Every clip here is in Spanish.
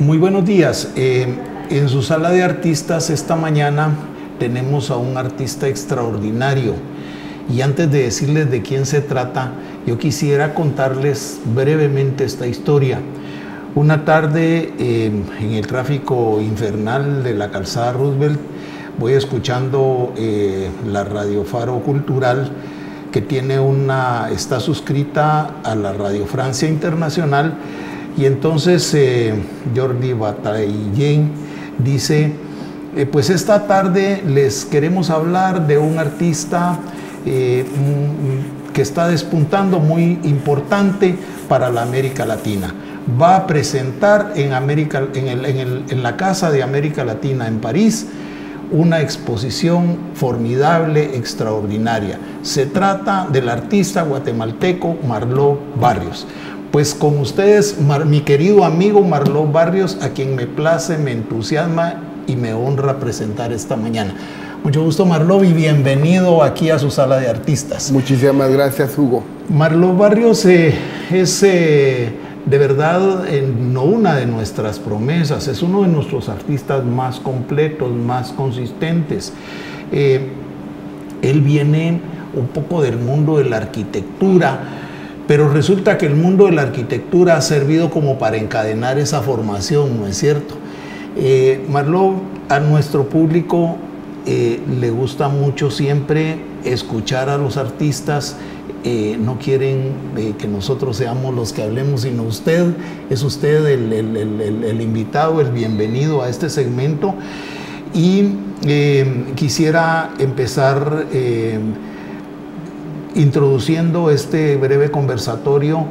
Muy buenos días. En su sala de artistas esta mañana tenemos a un artista extraordinario. Y antes de decirles de quién se trata, yo quisiera contarles brevemente esta historia. Una tarde en el tráfico infernal de la calzada Roosevelt, voy escuchando la Radio Faro Cultural, que está suscrita a la Radio Francia Internacional, y entonces Jordi Bataillén dice, pues esta tarde les queremos hablar de un artista que está despuntando, muy importante para la América Latina. Va a presentar en la Casa de América Latina en París una exposición formidable, extraordinaria. Se trata del artista guatemalteco Marló Barrios. Pues con ustedes, mi querido amigo Marló Barrios, a quien me place, me entusiasma y me honra presentar esta mañana. Mucho gusto, Marló, y bienvenido aquí a su sala de artistas. Muchísimas gracias, Hugo. Marló Barrios es de verdad no una de nuestras promesas, es uno de nuestros artistas más completos, más consistentes. Él viene un poco del mundo de la arquitectura, pero resulta que el mundo de la arquitectura ha servido como para encadenar esa formación, ¿no es cierto? Marló, a nuestro público le gusta mucho siempre escuchar a los artistas. No quieren que nosotros seamos los que hablemos, sino usted es el invitado, el bienvenido a este segmento. Y quisiera empezar introduciendo este breve conversatorio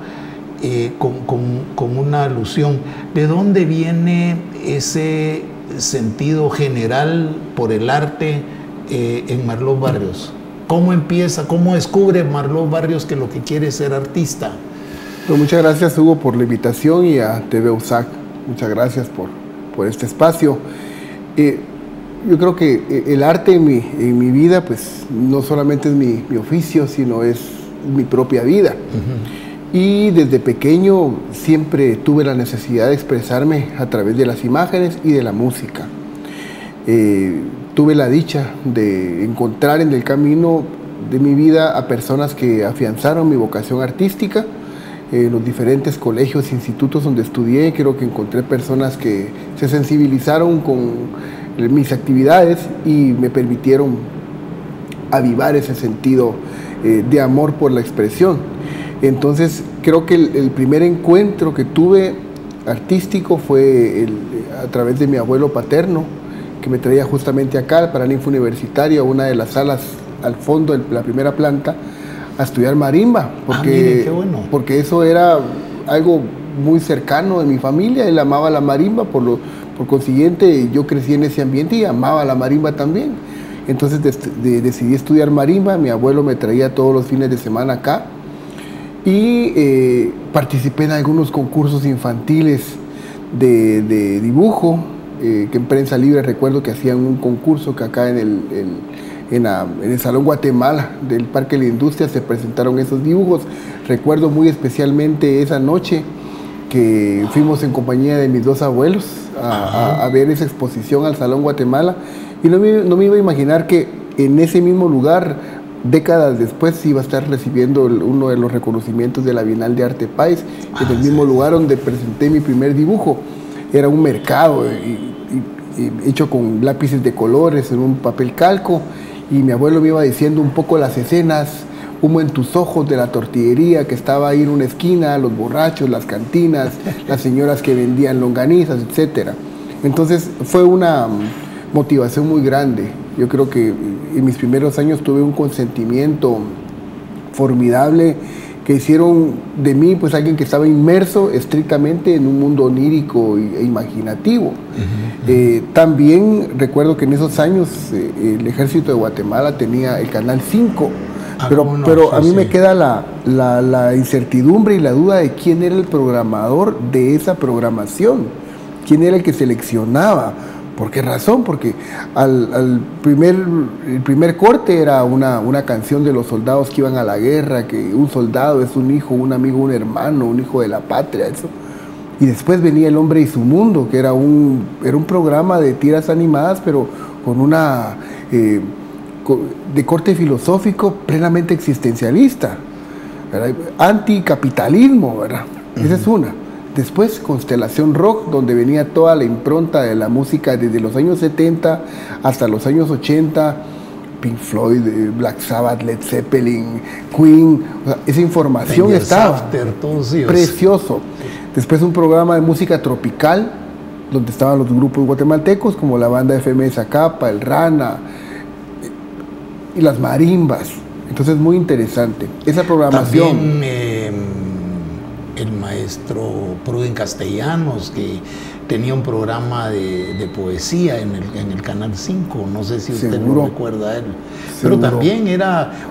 con una alusión. ¿De dónde viene ese sentido general por el arte en Marló Barrios? ¿Cómo empieza, cómo descubre Marló Barrios que lo que quiere es ser artista? Pues muchas gracias, Hugo, por la invitación, y a TV USAC, muchas gracias por este espacio. Yo creo que el arte en mi vida, pues no solamente es mi oficio, sino es mi propia vida. Y desde pequeño siempre tuve la necesidad de expresarme a través de las imágenes y de la música. Tuve la dicha de encontrar en el camino de mi vida a personas que afianzaron mi vocación artística. En los diferentes colegios e institutos donde estudié, creo que encontré personas que se sensibilizaron con mis actividades y me permitieron avivar ese sentido de amor por la expresión. Entonces, creo que el primer encuentro que tuve artístico fue a través de mi abuelo paterno, que me traía justamente acá al Paraninfo Universitario, a una de las salas al fondo de la primera planta, a estudiar marimba, mire, qué bueno. Porque eso era algo muy cercano de mi familia. Él amaba la marimba, por consiguiente yo crecí en ese ambiente y amaba la marimba también. Entonces decidí estudiar marimba. Mi abuelo me traía todos los fines de semana acá y participé en algunos concursos infantiles de dibujo, que en Prensa Libre recuerdo que hacían un concurso que acá en el Salón Guatemala del Parque de la Industria se presentaron esos dibujos. Recuerdo muy especialmente esa noche que fuimos en compañía de mis dos abuelos a ver esa exposición al Salón Guatemala, y no me iba a imaginar que en ese mismo lugar, décadas después, iba a estar recibiendo uno de los reconocimientos de la Bienal de Arte País, en el mismo lugar donde presenté mi primer dibujo. Era un mercado hecho con lápices de colores en un papel calco, y mi abuelo me iba diciendo un poco las escenas: Humo en tus ojos, de la tortillería que estaba ahí en una esquina, los borrachos, las cantinas, las señoras que vendían longanizas, etc. Entonces fue una motivación muy grande. Yo creo que en mis primeros años tuve un consentimiento formidable que hicieron de mí pues alguien que estaba inmerso estrictamente en un mundo onírico e imaginativo. También recuerdo que en esos años el Ejército de Guatemala tenía el Canal 5, pero a mí me queda la incertidumbre y la duda de quién era el programador de esa programación, quién era el que seleccionaba. ¿Por qué razón? Porque el primer corte era una canción de los soldados que iban a la guerra, que un soldado es un hijo, un amigo, un hermano, un hijo de la patria, eso. Y después venía El Hombre y su Mundo, que era un programa de tiras animadas, pero con una de corte filosófico plenamente existencialista, ¿verdad? Anticapitalismo, ¿verdad? Esa es una. Después Constelación Rock, donde venía toda la impronta de la música desde los años 70 hasta los años 80, Pink Floyd, Black Sabbath, Led Zeppelin, Queen, o sea, esa información Rangers estaba After, todos ellos. precioso. Después un programa de música tropical, donde estaban los grupos guatemaltecos, como la banda FM de Zacapa, el Rana y las marimbas. Entonces, muy interesante. Esa programación. También el maestro Pruden Castellanos, que tenía un programa de poesía en el Canal 5, no sé si usted lo recuerda a él. Pero también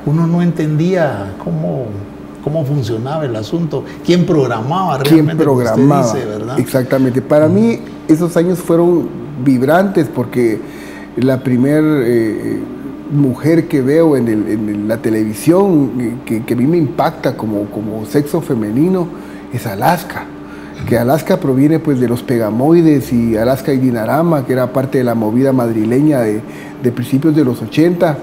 uno no entendía cómo funcionaba el asunto, quién programaba realmente. ¿Quién programaba? Usted dice, ¿verdad? Exactamente. Para mí esos años fueron vibrantes porque la primer mujer que veo en la televisión que a mí me impacta como sexo femenino es Alaska. Que Alaska proviene pues de los Pegamoides y Alaska y Dinarama, que era parte de la movida madrileña de principios de los 80,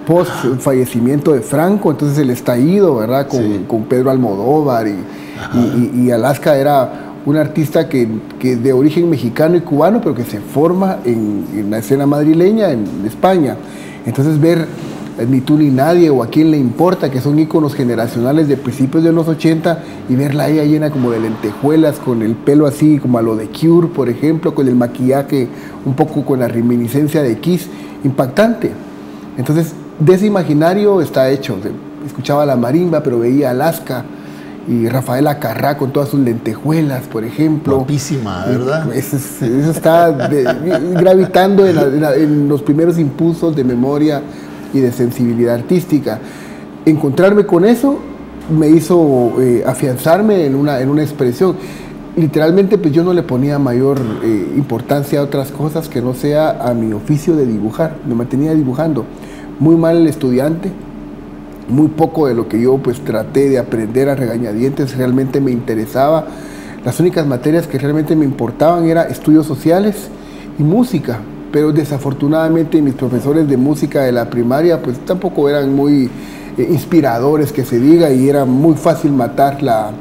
post fallecimiento de Franco, entonces el estallido, ¿verdad? Con Pedro Almodóvar y Alaska era un artista que de origen mexicano y cubano, pero que se forma en la escena madrileña en España. Entonces ver Ni tú ni nadie o A quién le importa, que son íconos generacionales de principios de los 80, y verla a ella llena como de lentejuelas, con el pelo así como a lo de Cure, por ejemplo, con el maquillaje un poco con la reminiscencia de Kiss, impactante. Entonces de ese imaginario está hecho. Escuchaba la marimba, pero veía Alaska y Rafaela Carrá con todas sus lentejuelas, por ejemplo. Guapísima, ¿verdad? Eso está gravitando en los primeros impulsos de memoria y de sensibilidad artística. Encontrarme con eso me hizo afianzarme en una expresión. Literalmente, pues yo no le ponía mayor importancia a otras cosas que no sea a mi oficio de dibujar. Me mantenía dibujando. Muy mal el estudiante, muy poco de lo que yo pues traté de aprender a regañadientes realmente me interesaba. Las únicas materias que realmente me importaban eran estudios sociales y música, pero desafortunadamente mis profesores de música de la primaria pues tampoco eran muy inspiradores, que se diga, y era muy fácil matar la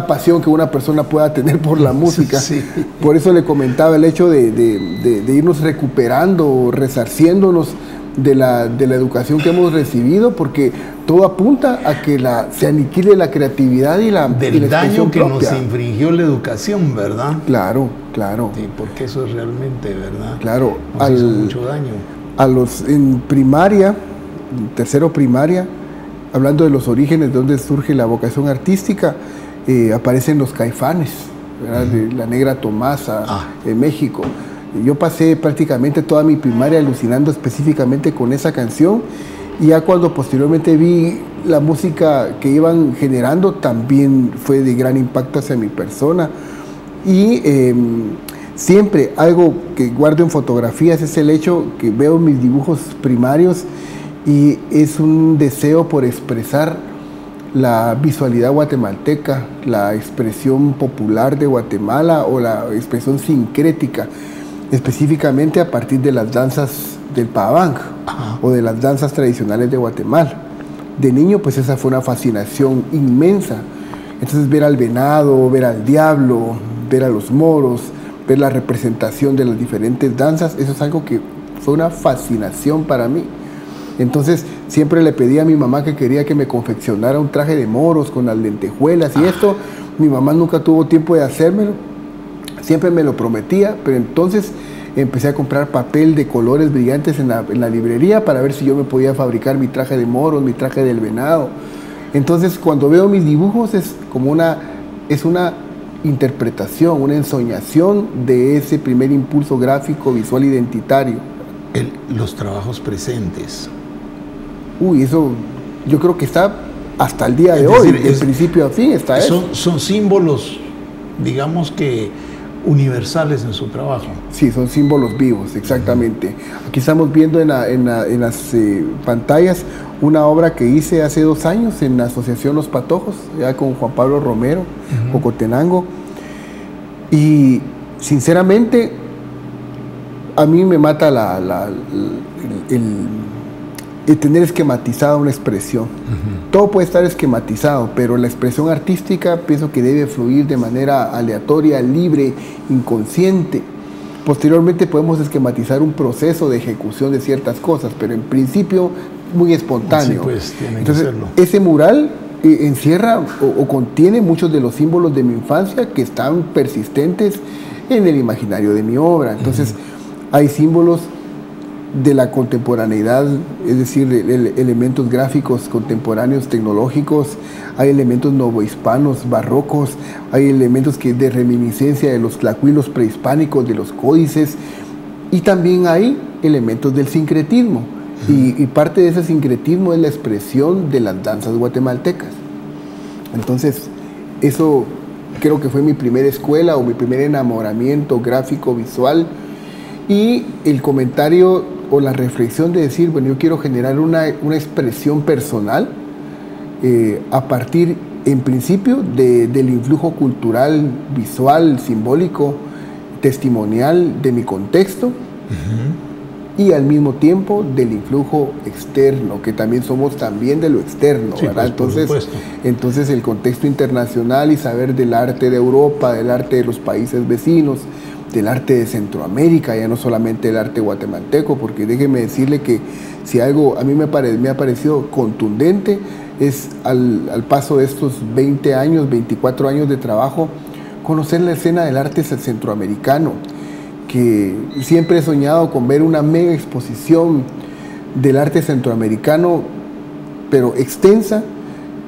pasión que una persona pueda tener por la música. Sí. Por eso le comentaba el hecho de irnos recuperando, resarciéndonos de la educación que hemos recibido, porque todo apunta a que se aniquile la creatividad y la daño que propia nos infringió la educación, ¿verdad? Claro, claro. Sí, porque eso es realmente, ¿verdad? Claro. Nos hizo mucho daño. En primaria, tercero primaria, hablando de los orígenes de donde surge la vocación artística, aparecen los Caifanes, ¿verdad? De la Negra Tomasa en México. Yo pasé prácticamente toda mi primaria alucinando específicamente con esa canción, y ya cuando posteriormente vi la música que iban generando, también fue de gran impacto hacia mi persona. Y siempre algo que guardo en fotografías es el hecho que veo mis dibujos primarios y es un deseo por expresar la visualidad guatemalteca, la expresión popular de Guatemala o la expresión sincrética, específicamente a partir de las danzas del Pavang o de las danzas tradicionales de Guatemala. De niño, pues esa fue una fascinación inmensa. Entonces ver al venado, ver al diablo, ver a los moros, ver la representación de las diferentes danzas, eso es algo que fue una fascinación para mí. Entonces siempre le pedí a mi mamá que quería que me confeccionara un traje de moros con las lentejuelas y esto, mi mamá nunca tuvo tiempo de hacérmelo. Siempre me lo prometía, pero entonces empecé a comprar papel de colores brillantes en la librería para ver si yo me podía fabricar mi traje de moros, mi traje del venado. Entonces, cuando veo mis dibujos es una interpretación, una ensoñación de ese primer impulso gráfico, visual, identitario. Los trabajos presentes. Eso yo creo que está hasta el día de hoy, de principio a fin está eso. Son símbolos, digamos que universales en su trabajo. Sí, son símbolos vivos, exactamente. Aquí estamos viendo en las pantallas una obra que hice hace 2 años en la Asociación Los Patojos, ya con Juan Pablo Romero, Cocotenango. Y sinceramente, a mí me mata el tener esquematizada una expresión. Todo puede estar esquematizado, pero la expresión artística pienso que debe fluir de manera aleatoria, libre, inconsciente. Posteriormente podemos esquematizar un proceso de ejecución de ciertas cosas, pero en principio muy espontáneo. Sí, pues, tiene Entonces, que serlo. ese mural encierra o contiene muchos de los símbolos de mi infancia que están persistentes en el imaginario de mi obra. Entonces, hay símbolos de la contemporaneidad, es decir, elementos gráficos contemporáneos tecnológicos, hay elementos novohispanos, barrocos, hay elementos de reminiscencia de los tlacuilos prehispánicos, de los códices, y también hay elementos del sincretismo, y parte de ese sincretismo es la expresión de las danzas guatemaltecas. Entonces, eso creo que fue mi primera escuela o mi primer enamoramiento gráfico visual, y el comentario o la reflexión de decir, bueno, yo quiero generar una expresión personal a partir, en principio, del influjo cultural, visual, simbólico, testimonial de mi contexto, y al mismo tiempo del influjo externo, que también somos también de lo externo, sí, ¿verdad? Pues, entonces el contexto internacional y saber del arte de Europa, del arte de los países vecinos, del arte de Centroamérica, ya no solamente el arte guatemalteco, porque déjeme decirle que si algo a mí me ha parecido contundente es al paso de estos 20 años, 24 años de trabajo, conocer la escena del arte centroamericano, que siempre he soñado con ver una mega exposición del arte centroamericano, pero extensa,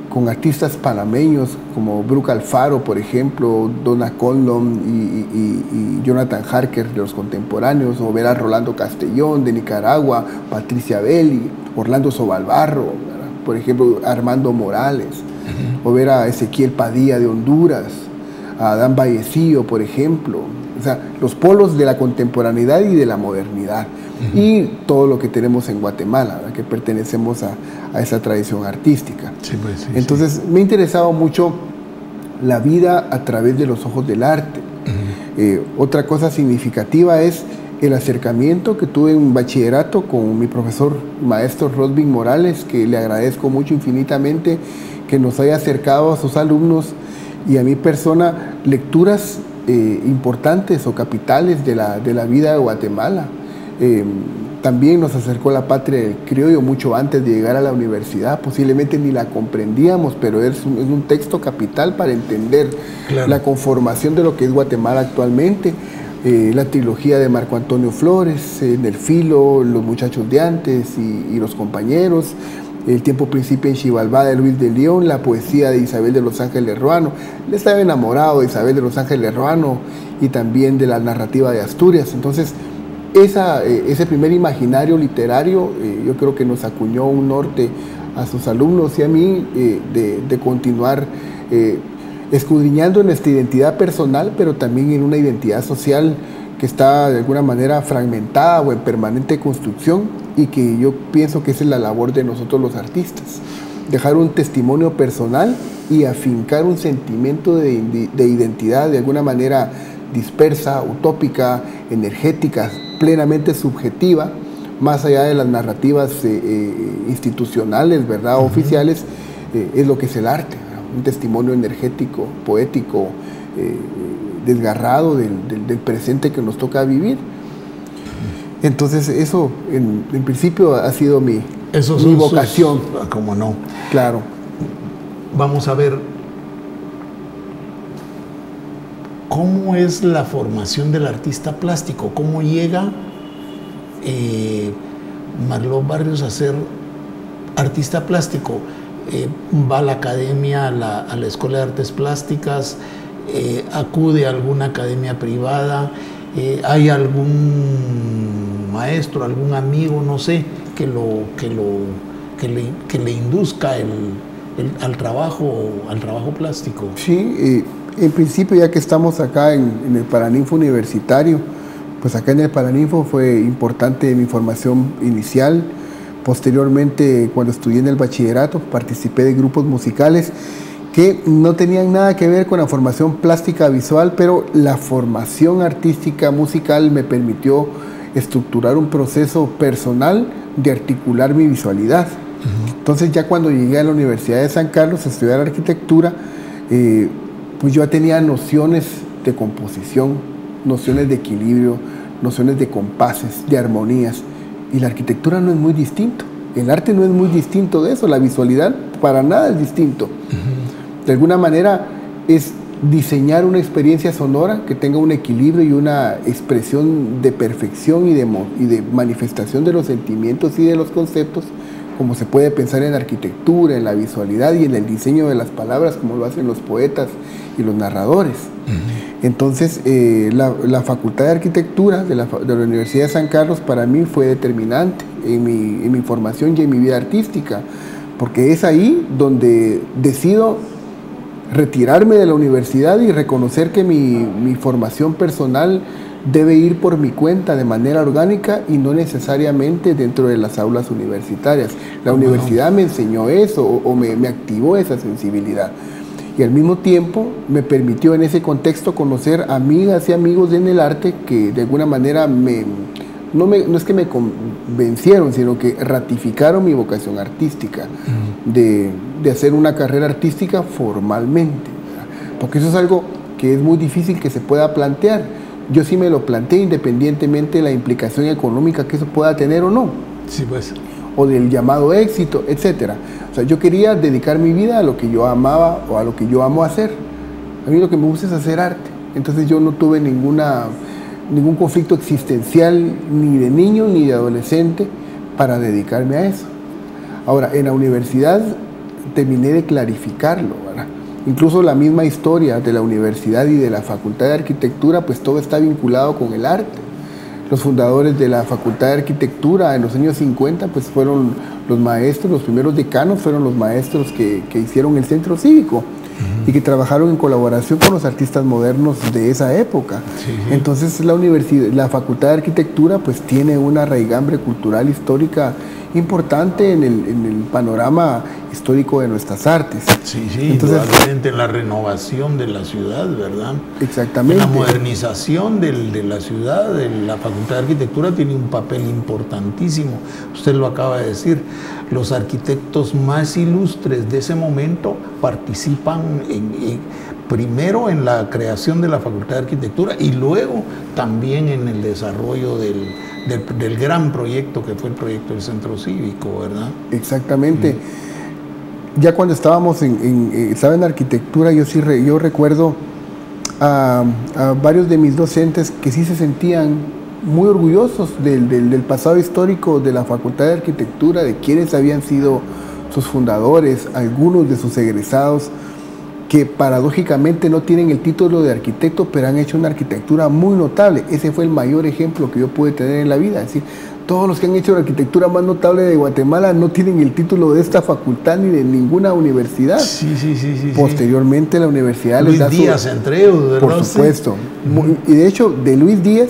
con artistas panameños como Brooke Alfaro, por ejemplo, Donna Conlon y Jonathan Harker de los contemporáneos, o ver a Rolando Castellón de Nicaragua, Patricia Belli, Orlando Sobalbarro, ¿verdad? Por ejemplo, Armando Morales, o ver a Ezequiel Padilla de Honduras, a Adán Vallecillo, por ejemplo. O sea, los polos de la contemporaneidad y de la modernidad. Y todo lo que tenemos en Guatemala, ¿verdad? Que pertenecemos a esa tradición artística. Sí, pues, Entonces, me ha interesado mucho la vida a través de los ojos del arte. Otra cosa significativa es el acercamiento que tuve en bachillerato con mi profesor maestro Rodvin Morales, que le agradezco mucho infinitamente que nos haya acercado a sus alumnos y a mi persona lecturas importantes o capitales de la vida de Guatemala. También nos acercó la patria del criollo mucho antes de llegar a la universidad. Posiblemente ni la comprendíamos, pero es un texto capital para entender la conformación de lo que es Guatemala actualmente. La trilogía de Marco Antonio Flores, El Filo, Los muchachos de antes y Los compañeros, El tiempo principia en Xibalbá de Luis de León, la poesía de Isabel de los Ángeles Ruano. Le estaba enamorado de Isabel de los Ángeles Ruano y también de la narrativa de Asturias. Entonces, ese primer imaginario literario yo creo que nos acuñó un norte a sus alumnos y a mí de continuar escudriñando en nuestra identidad personal, pero también en una identidad social que está de alguna manera fragmentada o en permanente construcción, y que yo pienso que esa es la labor de nosotros los artistas, dejar un testimonio personal y afincar un sentimiento de identidad de alguna manera dispersa, utópica, energética, plenamente subjetiva, más allá de las narrativas institucionales, ¿verdad? Oficiales, es lo que es el arte, ¿verdad? Un testimonio energético, poético, desgarrado del presente que nos toca vivir. Entonces eso, en principio, ha sido mi vocación. ¿Cómo no? Claro. Vamos a ver, ¿cómo es la formación del artista plástico? ¿Cómo llega Marlon Barrios a ser artista plástico? ¿Va a la academia, a la Escuela de Artes Plásticas? ¿Acude a alguna academia privada? ¿Hay algún maestro, algún amigo, no sé, que le induzca al trabajo plástico? Sí, en principio, ya que estamos acá en el Paraninfo Universitario, pues acá en el Paraninfo fue importante mi formación inicial. Posteriormente, cuando estudié en el bachillerato, participé de grupos musicales que no tenían nada que ver con la formación plástica visual, pero la formación artística musical me permitió estructurar un proceso personal de articular mi visualidad. Entonces ya cuando llegué a la Universidad de San Carlos a estudiar arquitectura, pues yo ya tenía nociones de composición, nociones de equilibrio, nociones de compases, de armonías, y la arquitectura no es muy distinto, el arte no es muy distinto de eso, la visualidad para nada es distinto. De alguna manera es diseñar una experiencia sonora que tenga un equilibrio y una expresión de perfección y de manifestación de los sentimientos y de los conceptos, como se puede pensar en la arquitectura, en la visualidad y en el diseño de las palabras, como lo hacen los poetas y los narradores. Entonces, la Facultad de Arquitectura de la Universidad de San Carlos para mí fue determinante en mi formación y en mi vida artística, porque es ahí donde decido retirarme de la universidad y reconocer que mi formación personal debe ir por mi cuenta de manera orgánica y no necesariamente dentro de las aulas universitarias. La universidad me enseñó eso o me activó esa sensibilidad. Y al mismo tiempo me permitió en ese contexto conocer amigas y amigos en el arte que de alguna manera no es que me convencieron, sino que ratificaron mi vocación artística, de hacer una carrera artística formalmente, ¿verdad? Porque eso es algo que es muy difícil que se pueda plantear. Yo sí me lo planteé independientemente de la implicación económica que eso pueda tener o no. Sí, pues. O del llamado éxito, etcétera. O sea, yo quería dedicar mi vida a lo que yo amaba o a lo que yo amo hacer. A mí lo que me gusta es hacer arte. Entonces yo no tuve ningún conflicto existencial ni de niño ni de adolescente para dedicarme a eso. Ahora, en la universidad terminé de clarificarlo, ¿verdad? Incluso la misma historia de la universidad y de la Facultad de Arquitectura, pues todo está vinculado con el arte. Los fundadores de la Facultad de Arquitectura en los años 50, pues fueron los maestros, los primeros decanos fueron los maestros que hicieron el centro cívico y que trabajaron en colaboración con los artistas modernos de esa época. Entonces la Facultad de Arquitectura pues tiene una raigambre cultural histórica importante en el panorama histórico de nuestras artes. Entonces, probablemente en la renovación de la ciudad, ¿verdad? Exactamente. En la modernización de la ciudad, la Facultad de Arquitectura tiene un papel importantísimo. Usted lo acaba de decir, los arquitectos más ilustres de ese momento participan primero en la creación de la Facultad de Arquitectura y luego también en el desarrollo del gran proyecto que fue el proyecto del Centro Cívico, ¿verdad? Exactamente. Ya cuando estaba en arquitectura, yo recuerdo a varios de mis docentes que sí se sentían muy orgullosos del pasado histórico de la Facultad de Arquitectura, de quienes habían sido sus fundadores, algunos de sus egresados, que paradójicamente no tienen el título de arquitecto, pero han hecho una arquitectura muy notable. Ese fue el mayor ejemplo que yo pude tener en la vida. Es decir, todos los que han hecho la arquitectura más notable de Guatemala no tienen el título de esta facultad ni de ninguna universidad. Sí. Posteriormente la universidad Luis les da Díaz, entre ellos, ¿verdad? Por supuesto. Y de hecho, de Luis Díaz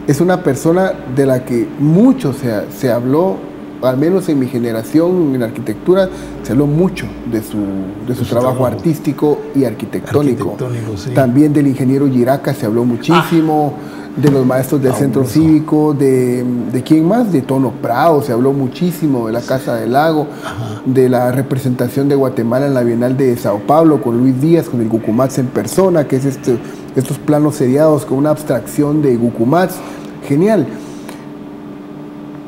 es una persona de la que mucho se habló, al menos en mi generación en arquitectura, se habló mucho de su trabajo artístico y arquitectónico. Sí. También del ingeniero Giraca se habló muchísimo, de los maestros del Centro Cívico, de quién más, de Tono Prado se habló muchísimo, de la Casa del Lago, de la representación de Guatemala en la Bienal de Sao Paulo con Luis Díaz, con el Gucumatz en persona, que es estos planos seriados con una abstracción de Gucumatz, genial.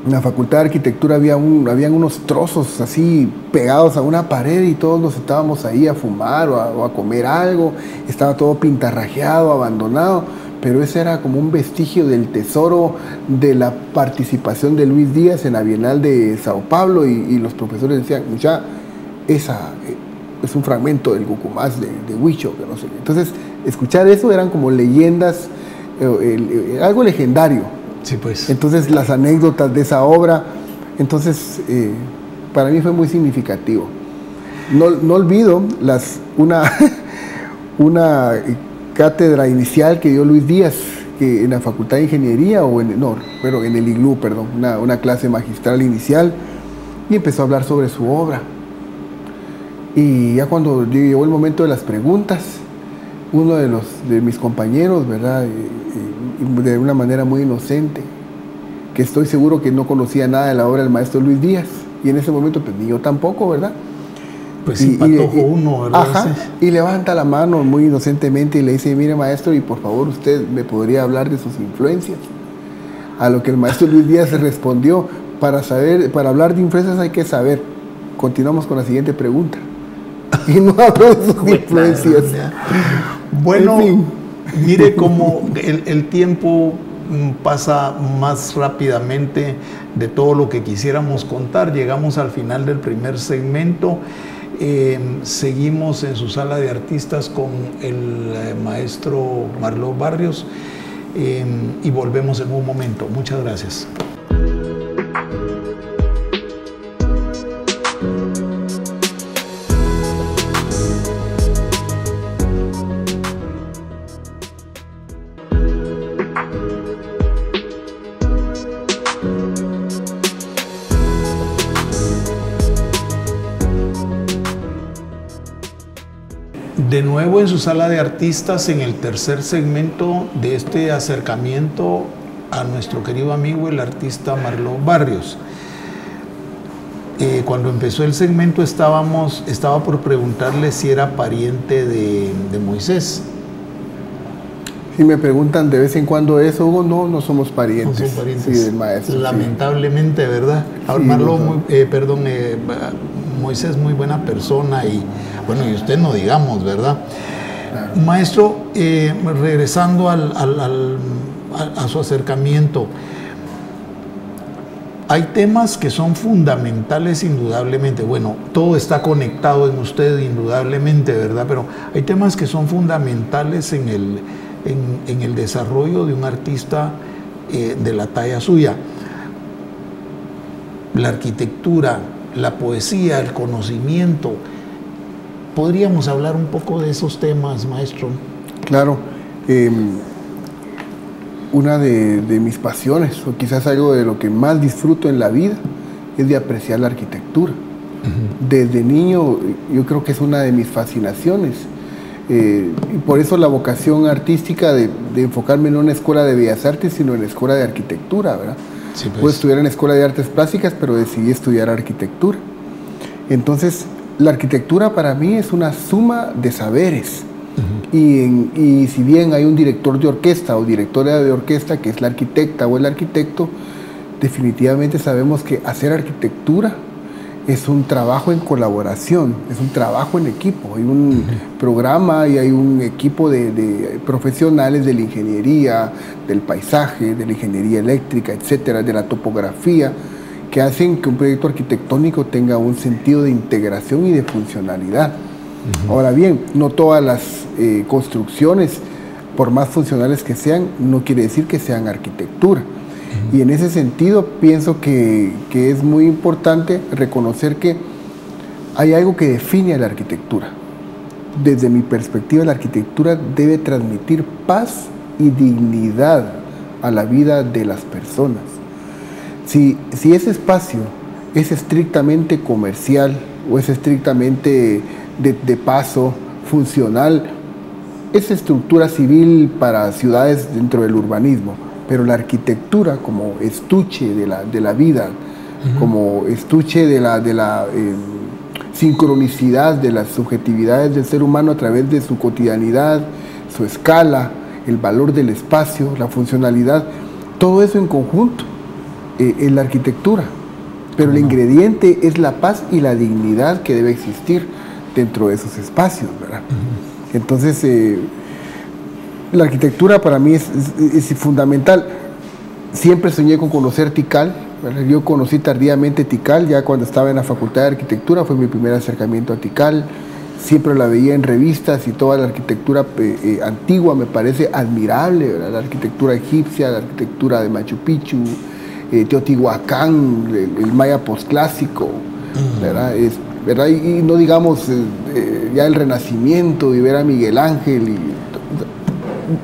En la Facultad de Arquitectura habían unos trozos así pegados a una pared y todos nos estábamos ahí a fumar o a comer algo. Estaba todo pintarrajeado, abandonado, pero ese era como un vestigio del tesoro de la participación de Luis Díaz en la Bienal de Sao Paulo y los profesores decían, ya, esa es un fragmento del Gucumatz de Huicho, que no sé. Entonces, escuchar eso eran como leyendas, algo legendario. Sí, pues. Entonces las anécdotas de esa obra, entonces para mí fue muy significativo. No olvido una cátedra inicial que dio Luis Díaz que en la Facultad de Ingeniería pero en el IGLU, perdón, una clase magistral inicial, y empezó a hablar sobre su obra. Y ya cuando llegó el momento de las preguntas, uno de mis compañeros, ¿verdad? De una manera muy inocente, que estoy seguro que no conocía nada de la obra del maestro Luis Díaz, y en ese momento pues ni yo tampoco, ¿verdad? Pues sí, patojo uno, ¿verdad? Ajá, y levanta la mano muy inocentemente y le dice, mire maestro, y por favor usted me podría hablar de sus influencias. A lo que el maestro Luis Díaz respondió, para hablar de influencias hay que saber. Continuamos con la siguiente pregunta. Y no habló de sus influencias. Bueno, en fin, mire cómo el tiempo pasa más rápidamente de todo lo que quisiéramos contar. Llegamos al final del primer segmento. Seguimos en su sala de artistas con el maestro Marlon Barrios y volvemos en un momento. Muchas gracias. De nuevo en su sala de artistas, en el tercer segmento de este acercamiento a nuestro querido amigo el artista Marlon Barrios. Cuando empezó el segmento estaba por preguntarle si era pariente de Moisés. Si me preguntan de vez en cuando eso, Hugo, no somos parientes. No son parientes. Sí, del maestro. Lamentablemente, sí. ¿Verdad? Sí, Marlon, Moisés, muy buena persona y bueno, y usted no digamos, ¿verdad? Claro. Maestro, regresando a su acercamiento, hay temas que son fundamentales indudablemente. Bueno, todo está conectado en usted indudablemente, ¿verdad? Pero hay temas que son fundamentales en el desarrollo de un artista de la talla suya. La arquitectura, la poesía, el conocimiento. ¿Podríamos hablar un poco de esos temas, maestro? Claro. Una de mis pasiones, o quizás algo de lo que más disfruto en la vida, es de apreciar la arquitectura. Desde niño yo creo que es una de mis fascinaciones. Y por eso la vocación artística de enfocarme no en una escuela de bellas artes, sino en la escuela de arquitectura, ¿verdad? Sí, pues. Pude estudiar en la escuela de artes plásticas, pero decidí estudiar arquitectura. Entonces, la arquitectura para mí es una suma de saberes. Y si bien hay un director de orquesta o directora de orquesta que es la arquitecta o el arquitecto, definitivamente sabemos que hacer arquitectura es un trabajo en colaboración, es un trabajo en equipo. Hay un programa y hay un equipo de profesionales de la ingeniería, del paisaje, de la ingeniería eléctrica, etcétera, de la topografía, que hacen que un proyecto arquitectónico tenga un sentido de integración y de funcionalidad. Ahora bien, no todas las construcciones, por más funcionales que sean, no quiere decir que sean arquitectura. Y en ese sentido pienso que es muy importante reconocer que hay algo que define a la arquitectura. Desde mi perspectiva, la arquitectura debe transmitir paz y dignidad a la vida de las personas. Si ese espacio es estrictamente comercial o es estrictamente de paso, funcional, es estructura civil para ciudades dentro del urbanismo, pero la arquitectura como estuche de la vida, como estuche de la sincronicidad de las subjetividades del ser humano a través de su cotidianidad, su escala, el valor del espacio, la funcionalidad, todo eso en conjunto en la arquitectura, pero el ingrediente es la paz y la dignidad que debe existir dentro de esos espacios, ¿verdad? Entonces, la arquitectura para mí es fundamental. Siempre soñé con conocer Tikal, ¿verdad? Yo conocí tardíamente Tikal, ya cuando estaba en la Facultad de Arquitectura, fue mi primer acercamiento a Tikal. Siempre la veía en revistas y toda la arquitectura antigua me parece admirable, ¿verdad? La arquitectura egipcia, la arquitectura de Machu Picchu, Teotihuacán, el maya postclásico, ¿verdad? ¿verdad? Y no digamos ya el Renacimiento y ver a Miguel Ángel,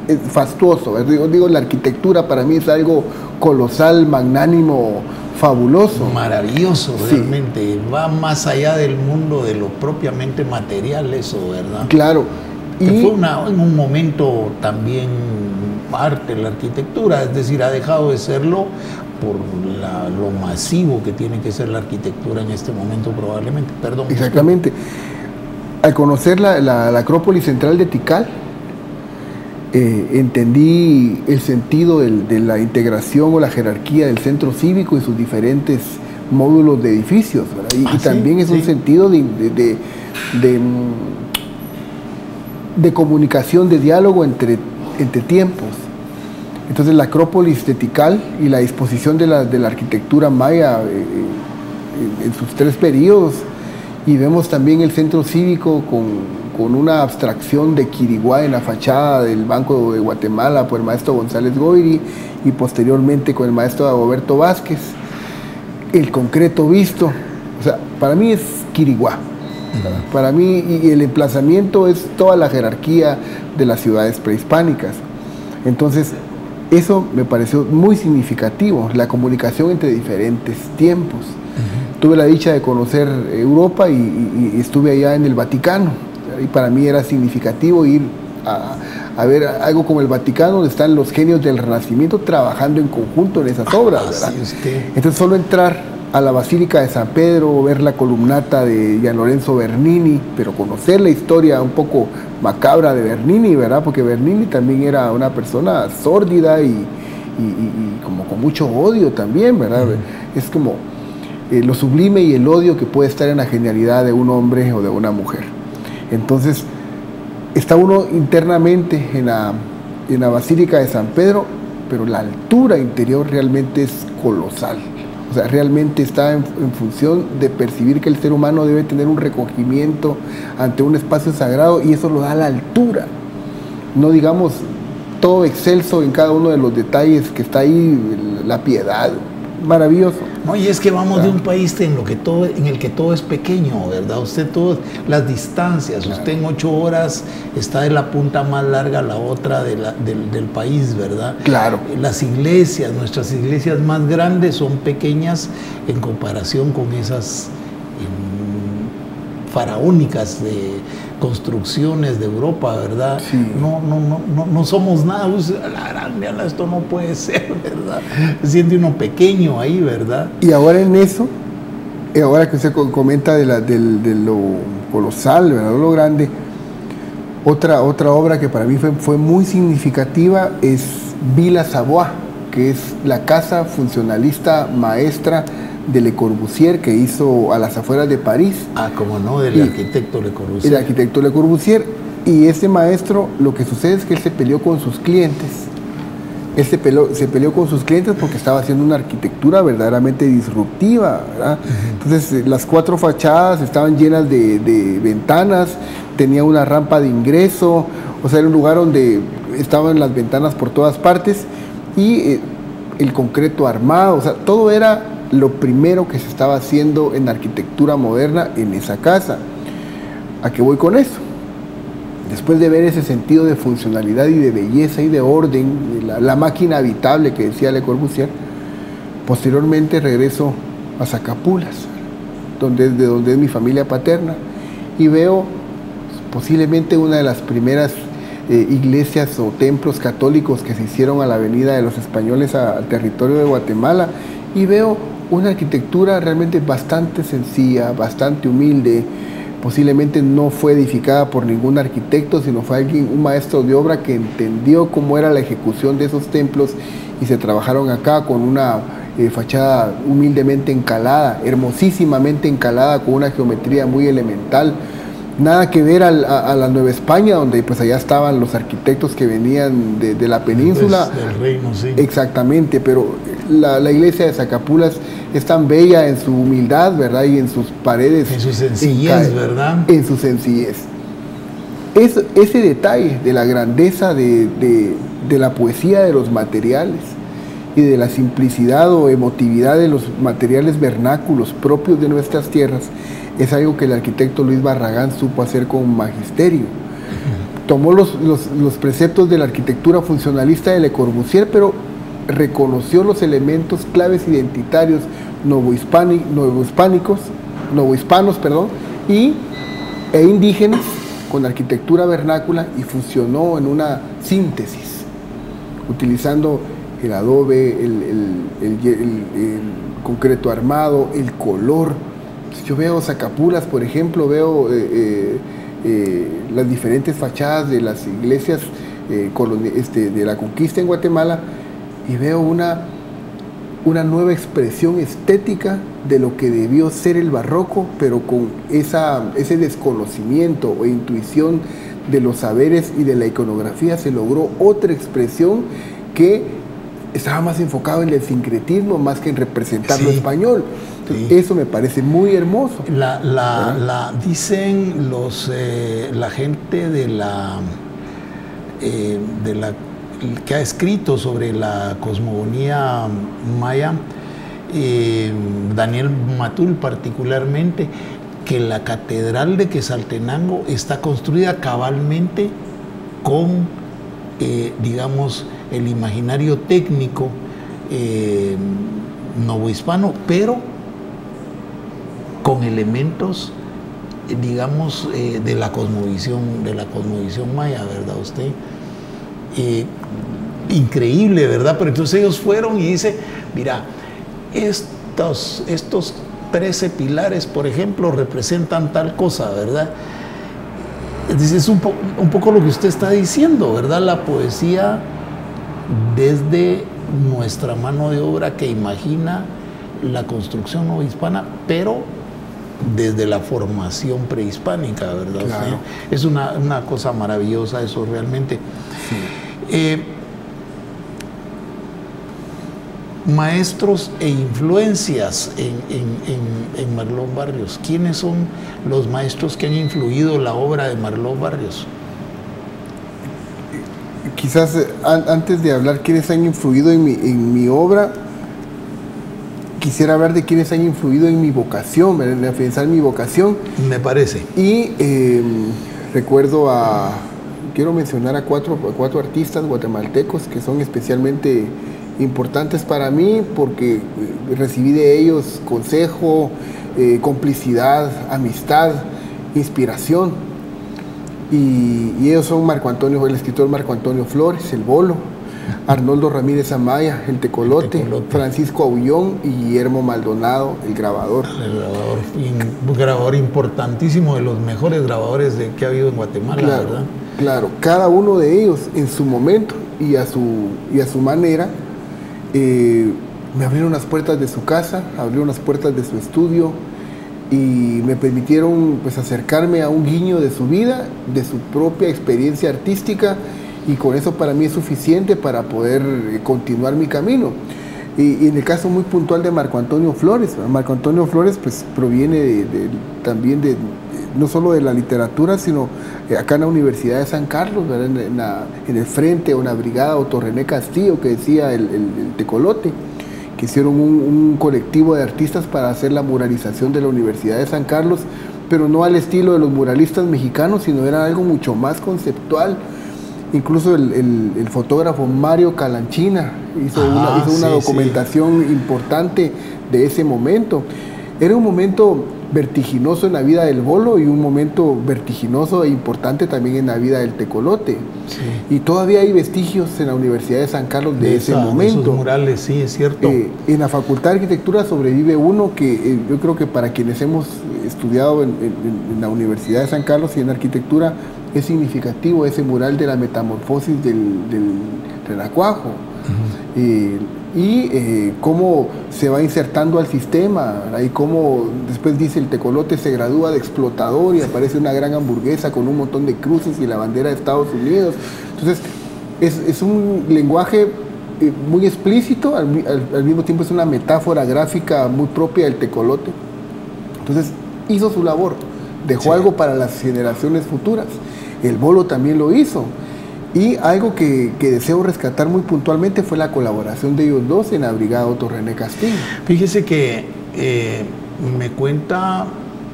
es fastuoso, ¿verdad? Digo, la arquitectura para mí es algo colosal, magnánimo, fabuloso. Maravilloso, realmente. Sí. Va más allá del mundo de lo propiamente material, eso, ¿verdad? Claro. Que fue en un momento también arte, la arquitectura, es decir, ha dejado de serlo por lo masivo que tiene que ser la arquitectura en este momento probablemente. Perdón. Exactamente. Al conocer la Acrópolis Central de Tikal, entendí el sentido de la integración o la jerarquía del centro cívico y sus diferentes módulos de edificios, ¿verdad? Y también es un sentido de comunicación, de diálogo entre tiempos. Entonces la Acrópolis de Tikal y la disposición de la arquitectura maya en sus tres periodos, y vemos también el centro cívico con una abstracción de Quiriguá en la fachada del Banco de Guatemala por el maestro González Goyri y posteriormente con el maestro Dagoberto Vázquez, el concreto visto, o sea, para mí es Quiriguá. Para mí, y el emplazamiento es toda la jerarquía de las ciudades prehispánicas. Entonces, eso me pareció muy significativo, la comunicación entre diferentes tiempos. Tuve la dicha de conocer Europa y estuve allá en el Vaticano. Y para mí era significativo ir a ver algo como el Vaticano, donde están los genios del Renacimiento trabajando en conjunto en esas obras, ¿verdad? Entonces, solo entrar a la Basílica de San Pedro, ver la columnata de Gian Lorenzo Bernini, pero conocer la historia un poco macabra de Bernini, ¿verdad? Porque Bernini también era una persona sórdida y como con mucho odio también, ¿verdad? Es como lo sublime y el odio que puede estar en la genialidad de un hombre o de una mujer. Entonces, está uno internamente en la Basílica de San Pedro, pero la altura interior realmente es colosal. O sea, realmente está en función de percibir que el ser humano debe tener un recogimiento ante un espacio sagrado, y eso lo da la altura. No digamos todo excelso en cada uno de los detalles que está ahí, la piedad, maravilloso. No, y es que vamos de un país en el que todo es pequeño, ¿verdad? Usted las distancias, usted en 8 horas está de la punta más larga a la otra del país, ¿verdad? Claro. Las iglesias, nuestras iglesias más grandes son pequeñas en comparación con esas faraónicas de construcciones de Europa, ¿verdad? Sí. No somos nada. La grande, esto no puede ser, ¿verdad? Se siente uno pequeño ahí, ¿verdad? Y ahora en eso, ahora que usted comenta de lo colosal, ¿verdad? Lo grande, otra obra que para mí fue muy significativa es Villa Savoie, que es la casa funcionalista maestra de Le Corbusier, que hizo a las afueras de París. Como no, del arquitecto Le Corbusier. El arquitecto Le Corbusier. Y ese maestro, lo que sucede es que él se peleó con sus clientes. Él se peleó con sus clientes porque estaba haciendo una arquitectura verdaderamente disruptiva, ¿verdad? Entonces, las 4 fachadas estaban llenas de ventanas, tenía una rampa de ingreso, o sea, era un lugar donde estaban las ventanas por todas partes, y el concreto armado, o sea, todo era lo primero que se estaba haciendo en arquitectura moderna en esa casa. ¿A qué voy con eso? Después de ver ese sentido de funcionalidad y de belleza y de orden, la máquina habitable que decía Le Corbusier, posteriormente regreso a Zacapulas, de donde es mi familia paterna, y veo posiblemente una de las primeras iglesias o templos católicos que se hicieron a la venida de los españoles al territorio de Guatemala, y veo una arquitectura realmente bastante sencilla, bastante humilde. Posiblemente no fue edificada por ningún arquitecto, sino fue un maestro de obra que entendió cómo era la ejecución de esos templos, y se trabajaron acá con una fachada humildemente encalada, hermosísimamente encalada, con una geometría muy elemental. Nada que ver a la Nueva España, donde pues allá estaban los arquitectos que venían de la península. Pues del reino, sí. Exactamente, pero la iglesia de Zacapulas es tan bella en su humildad, ¿verdad? Y en sus paredes. En su sencillez, ¿verdad? En su sencillez. Ese detalle de la grandeza de la poesía de los materiales y de la simplicidad o emotividad de los materiales vernáculos propios de nuestras tierras es algo que el arquitecto Luis Barragán supo hacer con magisterio. Tomó los preceptos de la arquitectura funcionalista de Le Corbusier, pero reconoció los elementos claves identitarios novohispanos, e indígenas con arquitectura vernácula, y fusionó en una síntesis, utilizando el adobe, el concreto armado, el color. Yo veo Zacapulas, por ejemplo, veo las diferentes fachadas de las iglesias de la conquista en Guatemala, y veo una nueva expresión estética de lo que debió ser el barroco, pero con ese desconocimiento o intuición de los saberes y de la iconografía se logró otra expresión que estaba más enfocado en el sincretismo más que en representar lo español. Entonces, eso me parece muy hermoso. Dicen la gente que ha escrito sobre la cosmogonía maya, Daniel Matul particularmente, que la catedral de Quetzaltenango está construida cabalmente con, digamos, el imaginario técnico novohispano, pero con elementos, digamos, de la cosmovisión maya, ¿verdad usted? Increíble, ¿verdad? Pero entonces ellos fueron y dice, mira, estos 13 pilares, por ejemplo, representan tal cosa, ¿verdad? Es un poco lo que usted está diciendo, ¿verdad? La poesía desde nuestra mano de obra que imagina la construcción novohispana, pero desde la formación prehispánica, ¿verdad? Claro. Es una cosa maravillosa eso realmente. Sí. Maestros e influencias en Marlon Barrios. ¿Quiénes son los maestros que han influido la obra de Marlon Barrios? Quizás antes de hablar quiénes han influido en mi obra, quisiera hablar de quiénes han influido en mi vocación, en afianzar mi vocación. Me parece. Y quiero mencionar a cuatro artistas guatemaltecos que son especialmente importantes para mí, porque recibí de ellos consejo, complicidad, amistad, inspiración. Y ellos son el escritor Marco Antonio Flores, el Bolo, Arnoldo Ramírez Amaya, el Tecolote, Francisco Aullón y Guillermo Maldonado, el grabador. Un grabador importantísimo, de los mejores grabadores que ha habido en Guatemala, claro, ¿verdad? Claro, cada uno de ellos en su momento y a su manera me abrieron las puertas de su casa, abrieron las puertas de su estudio y me permitieron pues acercarme a un guiño de su vida, de su propia experiencia artística, y con eso para mí es suficiente para poder continuar mi camino. Y en el caso muy puntual de Marco Antonio Flores, Marco Antonio Flores pues proviene también no solo de la literatura, sino acá en la Universidad de San Carlos, en el frente, o en la brigada Otto René Castillo, que decía el Tecolote, que hicieron un colectivo de artistas para hacer la muralización de la Universidad de San Carlos, pero no al estilo de los muralistas mexicanos, sino era algo mucho más conceptual. Incluso el fotógrafo Mario Calanchina hizo una documentación importante de ese momento. Era un momento vertiginoso en la vida del Bolo y un momento vertiginoso e importante también en la vida del Tecolote. Sí. Y todavía hay vestigios en la Universidad de San Carlos de ese momento. Esos murales, sí, es cierto. En la Facultad de Arquitectura sobrevive uno que yo creo que para quienes hemos estudiado en la Universidad de San Carlos y en arquitectura es significativo, ese mural de la metamorfosis del renacuajo. Cómo se va insertando al sistema, y cómo después dice el Tecolote se gradúa de explotador y aparece una gran hamburguesa con un montón de cruces y la bandera de Estados Unidos. Entonces es un lenguaje muy explícito, al mismo tiempo es una metáfora gráfica muy propia del Tecolote. Entonces hizo su labor, dejó algo para las generaciones futuras. El Bolo también lo hizo. Y algo que deseo rescatar muy puntualmente fue la colaboración de ellos dos en la brigada Otto René Castillo. Fíjese que me cuenta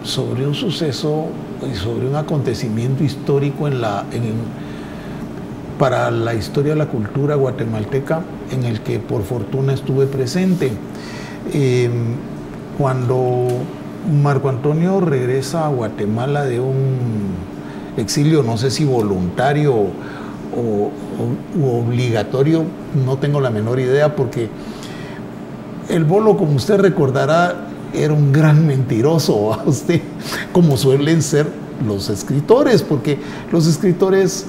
sobre un suceso y sobre un acontecimiento histórico para la historia de la cultura guatemalteca, en el que por fortuna estuve presente. cuando Marco Antonio regresa a Guatemala de un exilio, no sé si voluntario u obligatorio, no tengo la menor idea, porque el Bolo, como usted recordará, era un gran mentiroso, ¿va usted? Como suelen ser los escritores, porque los escritores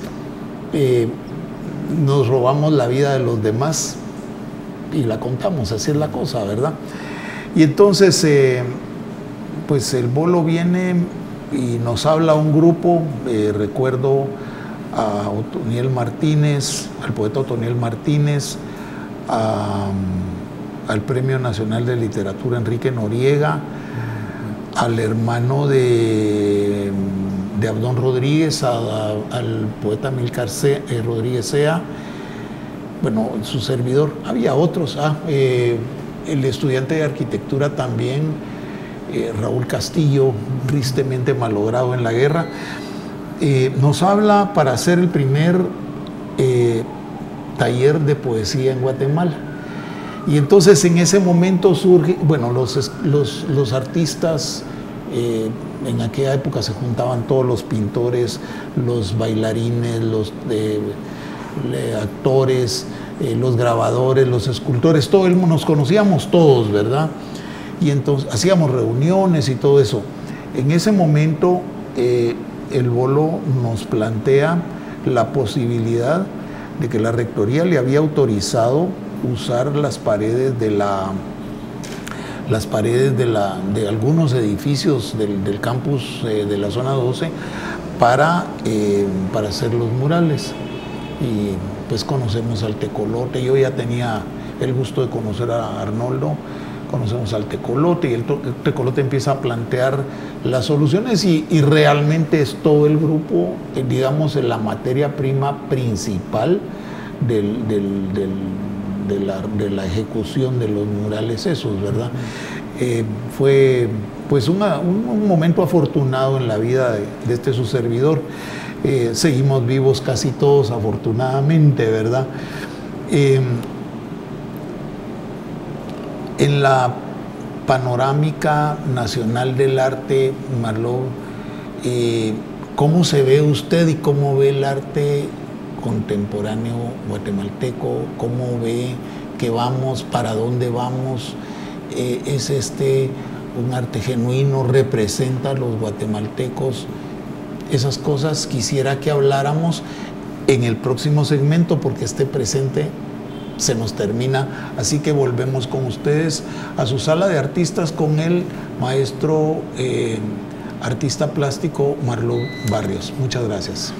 nos robamos la vida de los demás y la contamos, así es la cosa, ¿verdad? Y entonces, pues el Bolo viene y nos habla a un grupo, recuerdo a Otoniel Martínez, al poeta Otoniel Martínez, al Premio Nacional de Literatura Enrique Noriega, al hermano de Abdón Rodríguez, al poeta Amílcar Rodríguez Sea, bueno, su servidor, había otros, el estudiante de arquitectura también, Raúl Castillo, tristemente malogrado en la guerra, nos habla para hacer el primer taller de poesía en Guatemala. Y entonces en ese momento surge, bueno, los artistas, en aquella época se juntaban todos los pintores, los bailarines, los actores, los grabadores, los escultores, todo nos conocíamos todos, ¿verdad? Y entonces hacíamos reuniones y todo eso. En ese momento el Bolo nos plantea la posibilidad de que la rectoría le había autorizado usar las paredes de algunos edificios del campus de la zona 12 para hacer los murales. Y pues conocemos al Tecolote. Yo ya tenía el gusto de conocer a Arnoldo, conocemos al Tecolote, y el Tecolote empieza a plantear las soluciones y realmente es todo el grupo, digamos, la materia prima principal de la ejecución de los murales esos, ¿verdad? Fue pues un momento afortunado en la vida de este su servidor. Seguimos vivos casi todos, afortunadamente, ¿verdad? En la panorámica nacional del arte, Marlov, ¿cómo se ve usted y cómo ve el arte contemporáneo guatemalteco? ¿Cómo ve que vamos? ¿Para dónde vamos? ¿Es un arte genuino? ¿Representa a los guatemaltecos? Esas cosas quisiera que habláramos en el próximo segmento, porque este presente se nos termina, así que volvemos con ustedes a su sala de artistas con el maestro artista plástico Marlov Barrios. Muchas gracias.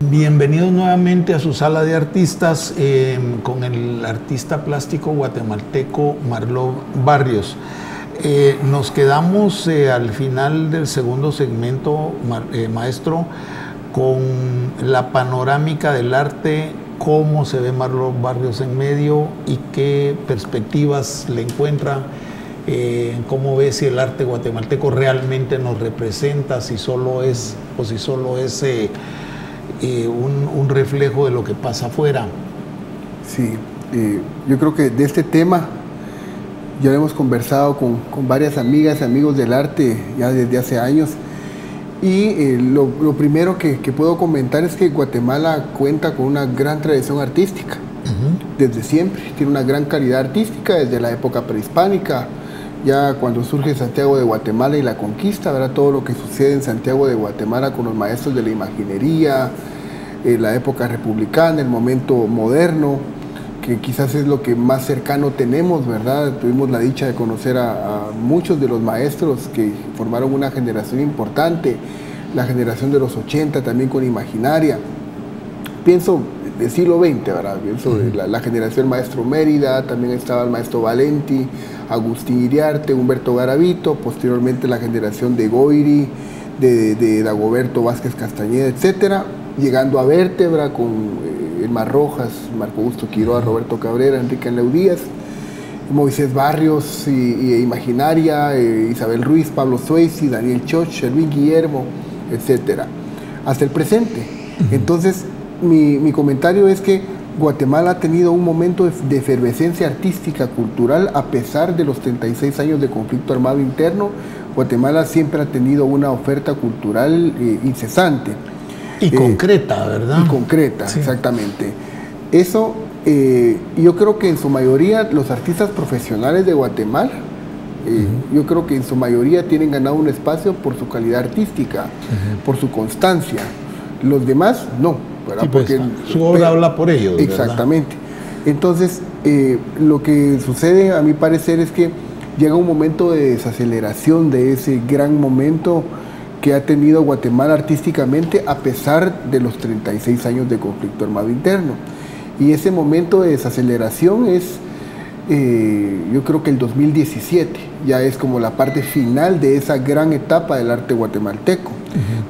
Bienvenidos nuevamente a su sala de artistas con el artista plástico guatemalteco Marlov Barrios. Nos quedamos al final del segundo segmento, maestro, con la panorámica del arte, cómo se ve Marlov Barrios en medio y qué perspectivas le encuentra, cómo ve si el arte guatemalteco realmente nos representa, si solo es un reflejo de lo que pasa afuera. Sí, yo creo que de este tema ya hemos conversado con varias amigas y amigos del arte ya desde hace años, y lo primero que puedo comentar es que Guatemala cuenta con una gran tradición artística. Desde siempre, tiene una gran calidad artística desde la época prehispánica. Ya cuando surge Santiago de Guatemala y la conquista, ¿verdad? Todo lo que sucede en Santiago de Guatemala con los maestros de la imaginería, la época republicana, el momento moderno, que quizás es lo que más cercano tenemos, ¿verdad? Tuvimos la dicha de conocer a muchos de los maestros que formaron una generación importante, la generación de los 80 también con imaginaria. Pienso del siglo XX, ¿verdad? Pienso de la generación maestro Mérida, también estaba el maestro Valenti, Agustín Iriarte, Humberto Garavito, posteriormente la generación de Goiri, de Dagoberto Vázquez Castañeda, etcétera, llegando a Vértebra con Elmar Rojas, Marco Augusto Quiroa, Roberto Cabrera, Enrique Anleu Díaz, Moisés Barrios, Imaginaria, Isabel Ruiz, Pablo Swayze, Daniel Choch, Sherwin Guillermo, etcétera, hasta el presente. Entonces, mi comentario es que Guatemala ha tenido un momento de efervescencia artística, cultural, a pesar de los 36 años de conflicto armado interno. Guatemala siempre ha tenido una oferta cultural incesante. Y concreta, ¿verdad? Y concreta, sí. Exactamente. Eso, yo creo que en su mayoría los artistas profesionales de Guatemala, yo creo que en su mayoría tienen ganado un espacio por su calidad artística, por su constancia. Los demás, no. Sí, pues, porque su obra habla por ellos. Exactamente. ¿Verdad? Entonces, lo que sucede, a mi parecer, es que llega un momento de desaceleración de ese gran momento que ha tenido Guatemala artísticamente a pesar de los 36 años de conflicto armado interno. Y ese momento de desaceleración es, yo creo que el 2017, ya es como la parte final de esa gran etapa del arte guatemalteco.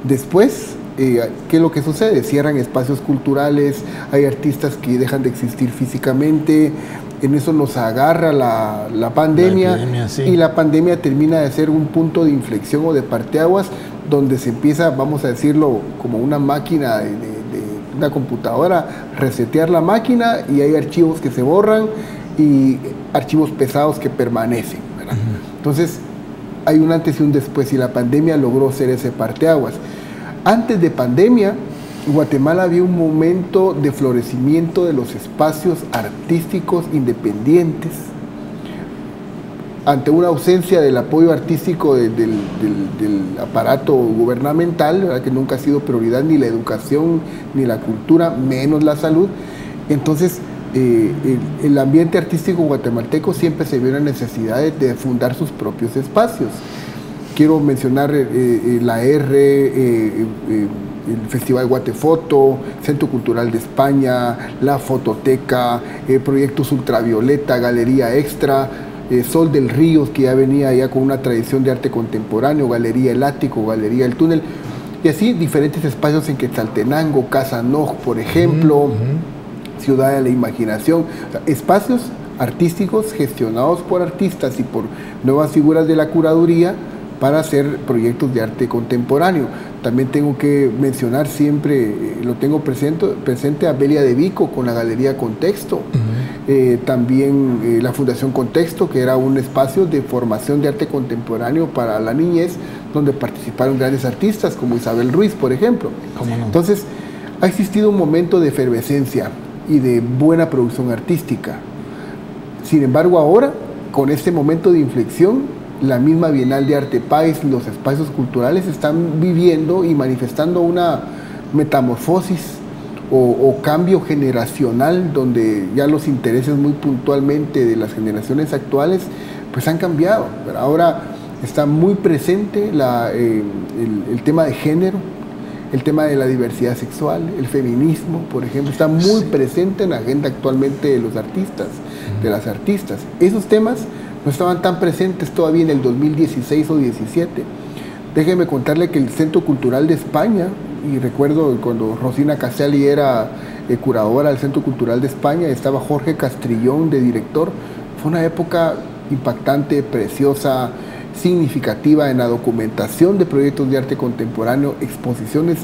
Después, ¿qué es lo que sucede? Cierran espacios culturales, hay artistas que dejan de existir físicamente, en eso nos agarra la pandemia, sí. Y la pandemia termina de ser un punto de inflexión o de parteaguas donde se empieza, vamos a decirlo, como una máquina de una computadora, resetear la máquina y hay archivos que se borran y archivos pesados que permanecen, ¿verdad? Entonces hay un antes y un después y la pandemia logró ser ese parteaguas. Antes de pandemia, Guatemala había un momento de florecimiento de los espacios artísticos independientes ante una ausencia del apoyo artístico del aparato gubernamental, ¿verdad? Que nunca ha sido prioridad ni la educación ni la cultura, menos la salud. Entonces, el ambiente artístico guatemalteco siempre se vio la necesidad de fundar sus propios espacios. Quiero mencionar la R, el Festival Guatefoto, Centro Cultural de España, la Fototeca, Proyectos Ultravioleta, Galería Extra, Sol del Ríos, que ya venía ya con una tradición de arte contemporáneo, Galería El Ático, Galería El Túnel, y así diferentes espacios en Quetzaltenango, Casa Noj, por ejemplo, Ciudad de la Imaginación, o sea, espacios artísticos gestionados por artistas y por nuevas figuras de la curaduría para hacer proyectos de arte contemporáneo. También tengo que mencionar siempre, lo tengo presente a Belia de Vico con la Galería Contexto, también la Fundación Contexto, que era un espacio de formación de arte contemporáneo para la niñez, donde participaron grandes artistas como Isabel Ruiz, por ejemplo. ¿Cómo no? Entonces, ha existido un momento de efervescencia y de buena producción artística. Sin embargo, ahora, con este momento de inflexión, la misma Bienal de Arte País, los espacios culturales están viviendo y manifestando una metamorfosis o cambio generacional, donde ya los intereses muy puntualmente de las generaciones actuales pues han cambiado. Ahora está muy presente el tema de género, el tema de la diversidad sexual, el feminismo, por ejemplo, está muy presente en la agenda actualmente de los artistas, de las artistas. Esos temas no estaban tan presentes todavía en el 2016 o 2017. Déjeme contarle que el Centro Cultural de España, y recuerdo cuando Rosina Casali era curadora del Centro Cultural de España, estaba Jorge Castrillón de director, fue una época impactante, preciosa, significativa en la documentación de proyectos de arte contemporáneo, exposiciones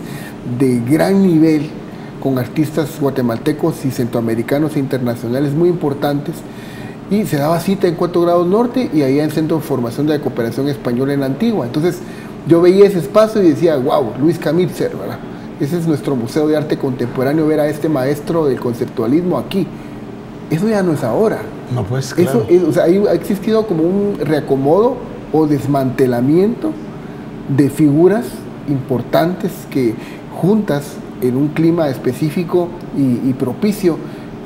de gran nivel con artistas guatemaltecos y centroamericanos e internacionales muy importantes. Y se daba cita en 4 grados norte y allá en Centro de Formación de la Cooperación Española en Antigua. Entonces yo veía ese espacio y decía, wow, Luis Camitzer, ¿verdad? Ese es nuestro Museo de Arte Contemporáneo, ver a este maestro del conceptualismo aquí. Eso ya no es ahora. No, pues claro. O sea, ha existido como un reacomodo o desmantelamiento de figuras importantes que juntas en un clima específico y propicio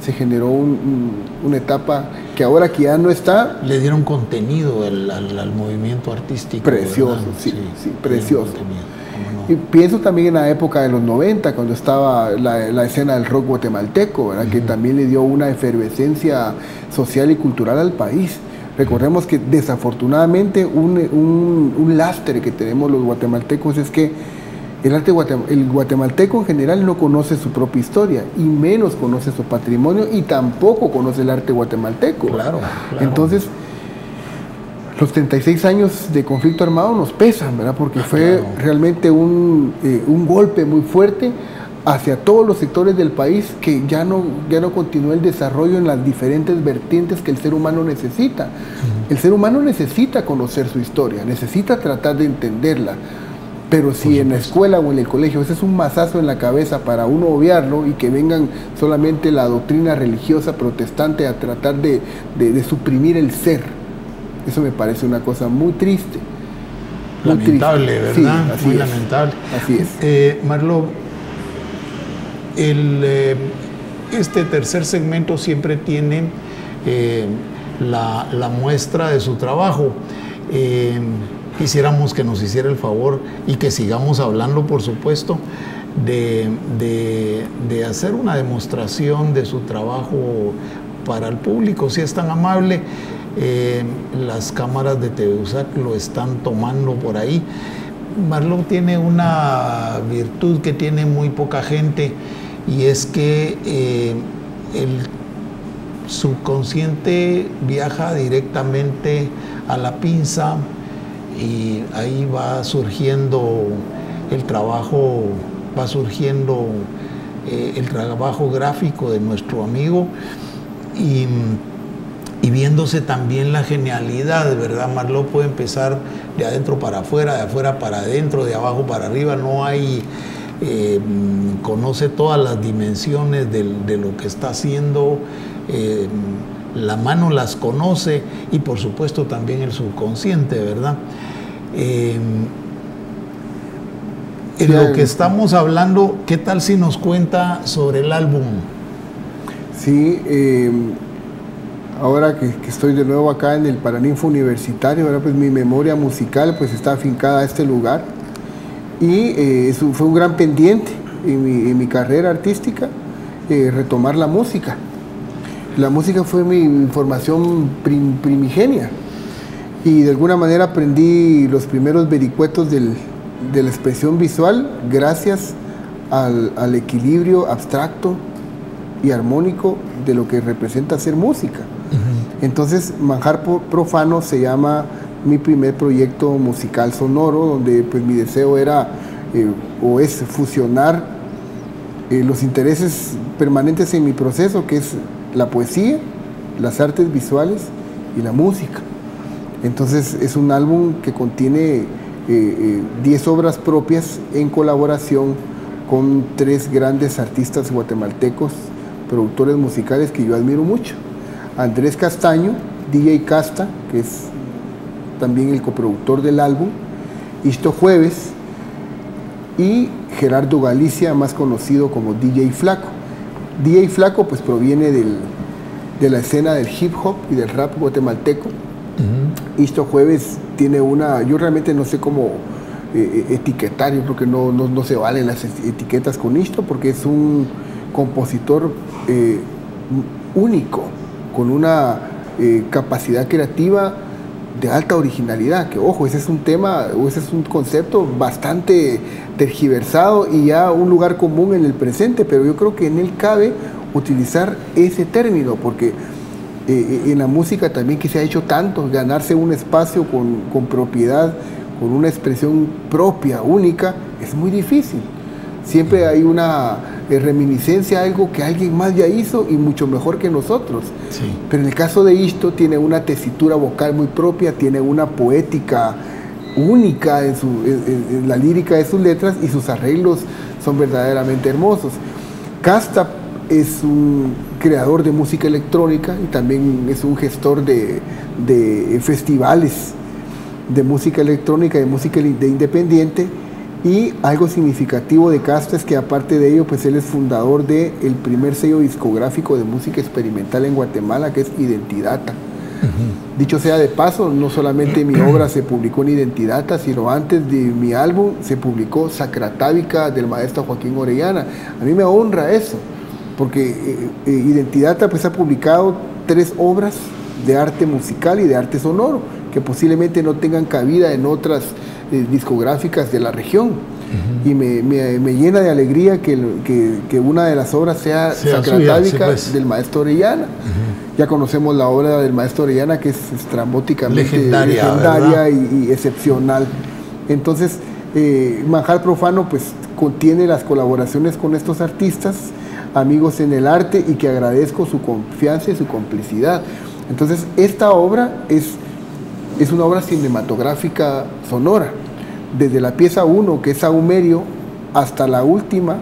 se generó una etapa que ahora que ya no está... Le dieron contenido al movimiento artístico. Precioso, sí, precioso. No. Y pienso también en la época de los 90, cuando estaba la escena del rock guatemalteco, ¿verdad? Que también le dio una efervescencia social y cultural al país. Recordemos que desafortunadamente un lastre que tenemos los guatemaltecos es que el guatemalteco en general no conoce su propia historia y menos conoce su patrimonio y tampoco conoce el arte guatemalteco. Claro. Entonces, los 36 años de conflicto armado nos pesan, ¿verdad? Porque fue realmente un golpe muy fuerte hacia todos los sectores del país, que ya no continúa el desarrollo en las diferentes vertientes que el ser humano necesita. El ser humano necesita conocer su historia, necesita tratar de entenderla. Pero si en la escuela o en el colegio ese es un mazazo en la cabeza para uno obviarlo y que vengan solamente la doctrina religiosa protestante a tratar de suprimir el ser, eso me parece una cosa muy triste. Lamentable, ¿verdad? Sí, muy lamentable. Así es. Marlo, este tercer segmento siempre tiene la muestra de su trabajo. Quisiéramos que nos hiciera el favor y que sigamos hablando, por supuesto, de hacer una demostración de su trabajo para el público, si es tan amable. Las cámaras de TVUSAC lo están tomando por ahí. Marlo tiene una virtud que tiene muy poca gente, y es que el subconsciente viaja directamente a la pinza y ahí va surgiendo el trabajo, el trabajo gráfico de nuestro amigo, y viéndose también la genialidad, ¿verdad? Marlo puede empezar de adentro para afuera, de afuera para adentro, de abajo para arriba, no hay... conoce todas las dimensiones de lo que está haciendo, la mano las conoce, y por supuesto también el subconsciente, ¿verdad? En lo que estamos hablando, ¿qué tal si nos cuenta sobre el álbum? Sí, ahora que estoy de nuevo acá en el Paraninfo Universitario, ¿verdad? Pues mi memoria musical pues está afincada a este lugar, y eso fue un gran pendiente en mi carrera artística, retomar la música. La música fue mi formación primigenia, y de alguna manera aprendí los primeros vericuetos de la expresión visual gracias al equilibrio abstracto y armónico de lo que representa hacer música. Entonces, Manjar Profano se llama mi primer proyecto musical sonoro, donde pues mi deseo era o es fusionar los intereses permanentes en mi proceso, que es la poesía, las artes visuales y la música. Entonces es un álbum que contiene 10 obras propias en colaboración con 3 grandes artistas guatemaltecos, productores musicales que yo admiro mucho: Andrés Castaño, DJ Casta, que es también el coproductor del álbum, Isto Jueves, y Gerardo Galicia, más conocido como DJ Flaco. DJ Flaco pues proviene de la escena del hip hop y del rap guatemalteco. Isto Jueves tiene yo realmente no sé cómo etiquetar, yo creo que no se valen las etiquetas con Isto, porque es un compositor único, con una capacidad creativa de alta originalidad, que ojo, ese es un tema, o ese es un concepto bastante tergiversado y ya un lugar común en el presente, pero yo creo que en él cabe utilizar ese término, porque en la música también, que se ha hecho tanto, ganarse un espacio con propiedad, con una expresión propia, única, es muy difícil. Siempre hay una reminiscencia a algo que alguien más ya hizo y mucho mejor que nosotros. Sí. Pero en el caso de Isto tiene una tesitura vocal muy propia, tiene una poética única en la lírica de sus letras, y sus arreglos son verdaderamente hermosos. Casta es un creador de música electrónica y también es un gestor de festivales de música electrónica, de música independiente. Y algo significativo de Casta es que, aparte de ello, pues él es fundador del primer sello discográfico de música experimental en Guatemala, que es Identidata. Dicho sea de paso, no solamente mi obra se publicó en Identidata, sino antes de mi álbum se publicó Sacratávica del maestro Joaquín Orellana. A mí me honra eso, porque Identidata pues ha publicado 3 obras de arte musical y de arte sonoro que posiblemente no tengan cabida en otras discográficas de la región. y me llena de alegría que una de las obras sea Sacratávica, sí, pues, del maestro Orellana. Ya conocemos la obra del maestro Orellana, que es estrambóticamente legendaria y excepcional. Entonces, Manjar Profano pues contiene las colaboraciones con estos artistas, amigos en el arte, y que agradezco su confianza y su complicidad. Entonces, esta obra es una obra cinematográfica sonora. Desde la pieza 1, que es Sahumerio, hasta la última,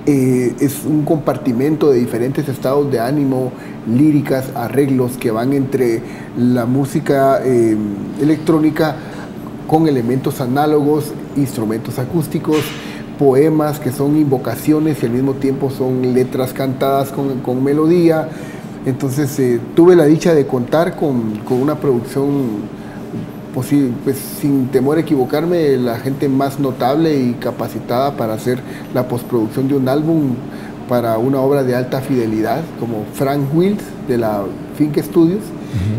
es un compartimento de diferentes estados de ánimo, líricas, arreglos que van entre la música electrónica con elementos análogos, instrumentos acústicos, poemas que son invocaciones y al mismo tiempo son letras cantadas con melodía. Entonces tuve la dicha de contar con una producción, pues, sin temor a equivocarme, la gente más notable y capacitada para hacer la postproducción de un álbum para una obra de alta fidelidad, como Frank Wills de la Finca Studios,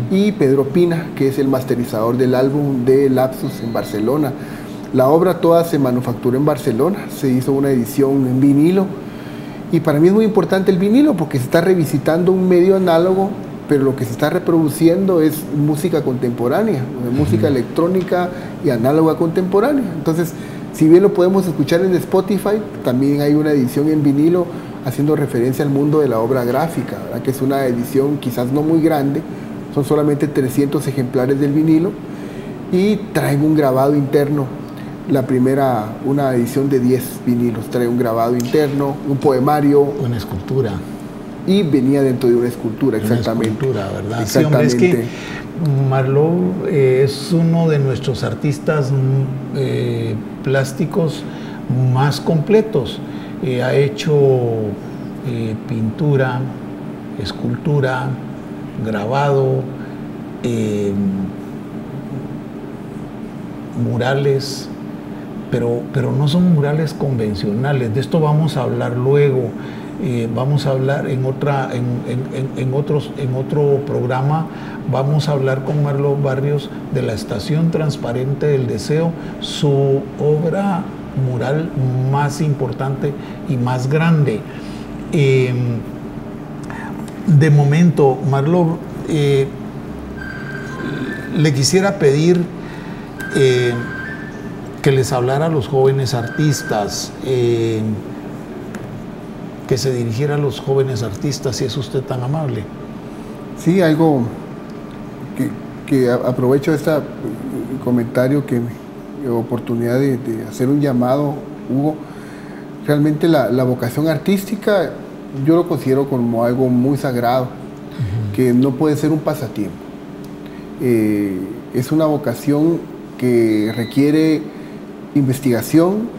y Pedro Pina, que es el masterizador del álbum de Lapsus en Barcelona. La obra toda se manufacturó en Barcelona, se hizo una edición en vinilo, y para mí es muy importante el vinilo porque se está revisitando un medio análogo, pero lo que se está reproduciendo es música contemporánea, música electrónica y análoga contemporánea. Entonces, si bien lo podemos escuchar en Spotify, también hay una edición en vinilo haciendo referencia al mundo de la obra gráfica, ¿verdad? Que es una edición quizás no muy grande, son solamente 300 ejemplares del vinilo, y traen un grabado interno. La primera, una edición de 10 vinilos, trae un grabado interno, un poemario. Una escultura. Y venía dentro de una escultura, exactamente. Una escultura, ¿verdad? Exactamente. Sí, hombre, es que Marlou es uno de nuestros artistas plásticos más completos. Ha hecho pintura, escultura, grabado, murales, pero no son murales convencionales. De esto vamos a hablar luego. Vamos a hablar en otro programa. Vamos a hablar con Marlou Barrios de la Estación Transparente del Deseo, su obra mural más importante y más grande. De momento, Marlou, le quisiera pedir que les hablara a los jóvenes artistas, que se dirigiera a los jóvenes artistas, si es usted tan amable. Sí, algo que aprovecho este comentario, oportunidad de hacer un llamado, Hugo. Realmente la vocación artística yo lo considero como algo muy sagrado, que no puede ser un pasatiempo. Es una vocación que requiere investigación,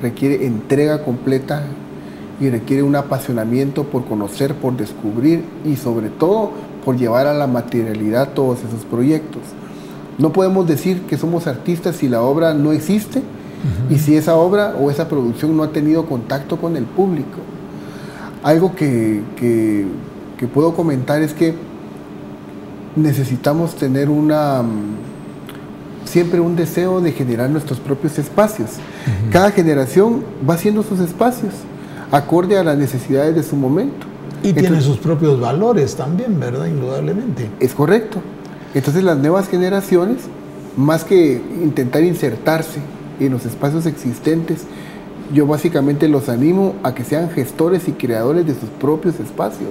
requiere entrega completa y requiere un apasionamiento por conocer, por descubrir y sobre todo por llevar a la materialidad todos esos proyectos. No podemos decir que somos artistas si la obra no existe y si esa obra o esa producción no ha tenido contacto con el público. Algo que puedo comentar es que necesitamos tener siempre un deseo de generar nuestros propios espacios. Cada generación va haciendo sus espacios acorde a las necesidades de su momento. Y tiene sus propios valores también, ¿verdad? Indudablemente. Es correcto. Entonces las nuevas generaciones, más que intentar insertarse en los espacios existentes, yo básicamente los animo a que sean gestores y creadores de sus propios espacios,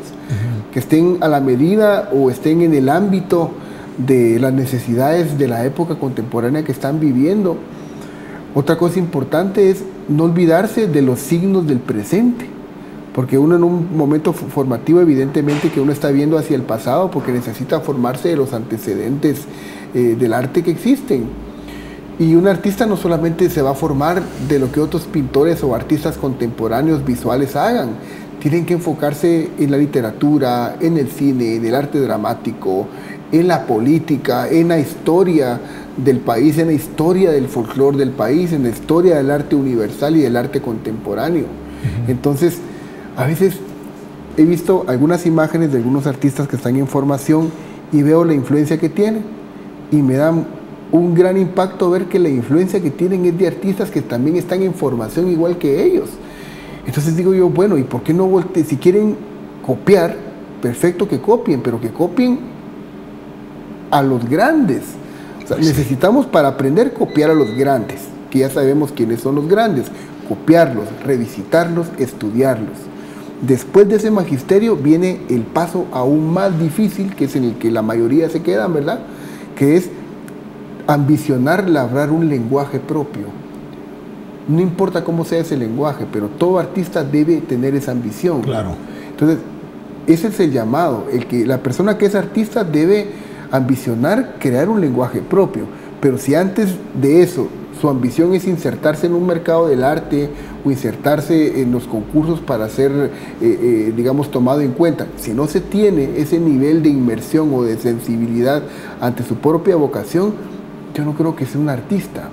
que estén a la medida o estén en el ámbito de las necesidades de la época contemporánea que están viviendo. Otra cosa importante es no olvidarse de los signos del presente, porque uno en un momento formativo evidentemente que uno está viendo hacia el pasado porque necesita formarse de los antecedentes del arte que existen. Y un artista no solamente se va a formar de lo que otros pintores o artistas contemporáneos visuales hagan, tienen que enfocarse en la literatura, en el cine, en el arte dramático, en la política, en la historia del país, en la historia del folclore del país, en la historia del arte universal y del arte contemporáneo. Entonces, a veces he visto algunas imágenes de algunos artistas que están en formación y veo la influencia que tienen y me da un gran impacto ver que la influencia que tienen es de artistas que también están en formación igual que ellos. Entonces digo yo, bueno, ¿y por qué no si quieren copiar, perfecto que copien, pero que copien a los grandes? O sea, necesitamos para aprender copiar a los grandes, que ya sabemos quiénes son los grandes, copiarlos, revisitarlos, estudiarlos. Después de ese magisterio viene el paso aún más difícil, que es en el que la mayoría se quedan, ¿verdad? Que es ambicionar labrar un lenguaje propio. No importa cómo sea ese lenguaje, pero todo artista debe tener esa ambición. Claro. Entonces, ese es el llamado. La persona que es artista debe ambicionar crear un lenguaje propio. Pero si antes de eso su ambición es insertarse en un mercado del arte o insertarse en los concursos para ser, digamos, tomado en cuenta, si no se tiene ese nivel de inmersión o de sensibilidad ante su propia vocación, yo no creo que sea un artista.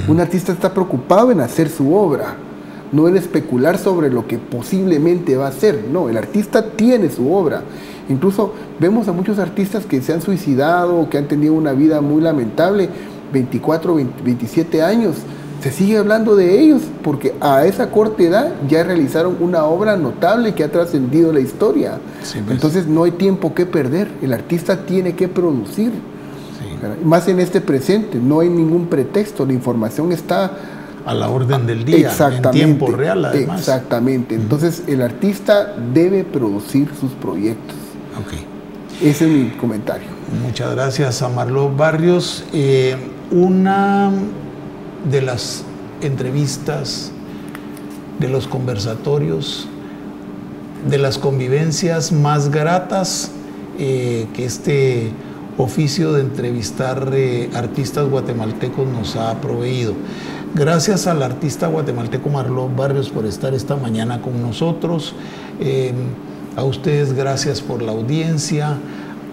Un artista está preocupado en hacer su obra, no en especular sobre lo que posiblemente va a hacer. No, el artista tiene su obra. Incluso vemos a muchos artistas que se han suicidado o que han tenido una vida muy lamentable, 24, 27 años. Se sigue hablando de ellos porque a esa corta edad ya realizaron una obra notable que ha trascendido la historia. Sí, pues. Entonces no hay tiempo que perder. El artista tiene que producir. Sí. Más en este presente, no hay ningún pretexto. La información está a la orden del día, en tiempo real además. Exactamente. Entonces el artista debe producir sus proyectos. Okay. Ese es mi comentario. Muchas gracias a Marlon Barrios. Una de las entrevistas, de los conversatorios, de las convivencias más gratas que este oficio de entrevistar artistas guatemaltecos nos ha proveído. Gracias al artista guatemalteco Marlon Barrios por estar esta mañana con nosotros. A ustedes gracias por la audiencia,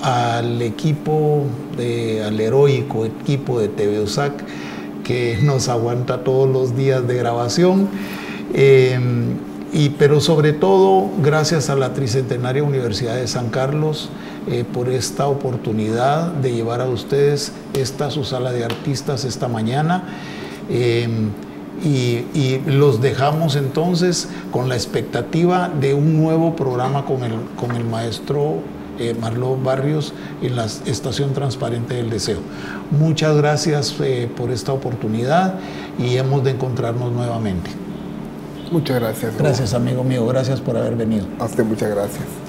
al equipo, al heroico equipo de TV USAC que nos aguanta todos los días de grabación, pero sobre todo gracias a la Tricentenaria Universidad de San Carlos por esta oportunidad de llevar a ustedes su sala de artistas esta mañana. Y los dejamos entonces con la expectativa de un nuevo programa con el maestro Marlon Barrios en la Estación Transparente del Deseo. Muchas gracias por esta oportunidad y hemos de encontrarnos nuevamente. Muchas gracias. Gracias, amigo mío. Gracias por haber venido. A usted muchas gracias.